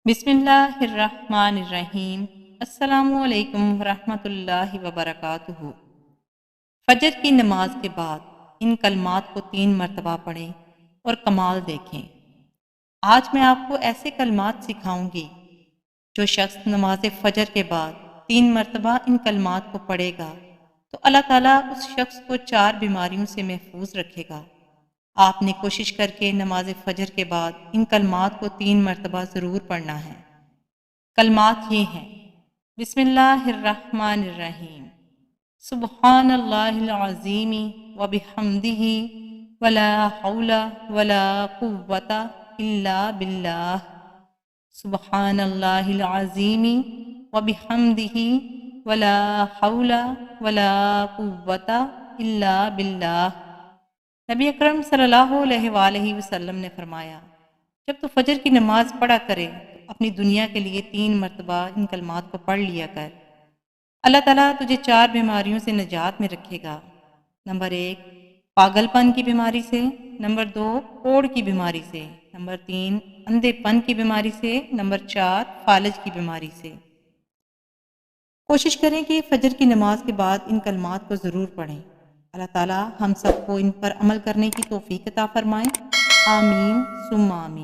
बिस्मिल्लाहिर्रहमानिर्रहीम। अस्सलामु अलैकुम वरहमतुल्लाहि वबरकातुहू। फजर की नमाज के बाद इन कलमात को 3 मरतबा पढ़ें और कमाल देखें। आज मैं आपको ऐसे कलमात सिखाऊंगी जो शख्स नमाज फजर के बाद 3 मरतबा इन कलमात को पढ़ेगा तो अल्लाह ताला उस शख्स को 4 बीमारियों से महफूज रखेगा। आपने कोशिश करके नमाज फजर के बाद इन कलमात को 3 मरतबा ज़रूर पढ़ना है। कलमात ये हैं: बिस्मिल्लाहिर्रहमानिर्रहीम, सुब्हानल्लाहिल अज़ीमी व बिहम्दिही वला हौला वला कुव्वता इल्ला बिल्लाह। सुब्हानल्लाहिल अज़ीमी व बिहम्दिही वला हौला वला कुव्वता इल्ला बिल्लाह। नबी अकरम सल्लल्लाहु अलैहि वसल्लम ने फरमाया, जब तू फजर की नमाज पढ़ा करे तो अपनी दुनिया के लिए 3 मरतबा इन कलमात को पढ़ लिया कर। अल्लाह ताला तुझे 4 बीमारियों से निजात में रखेगा। नंबर 1, पागलपन की बीमारी से। नंबर 2, कोढ़ की बीमारी से। नंबर 3, अंधेपन की बीमारी से। नंबर 4, फालज की बीमारी से। कोशिश करें कि फजर की नमाज के बाद इन कलमात को ज़रूर पढ़ें। अल्लाह ताला हम सबको इन पर अमल करने की तौफीक अता फरमाएं। आमीन सुम्मा आमीन।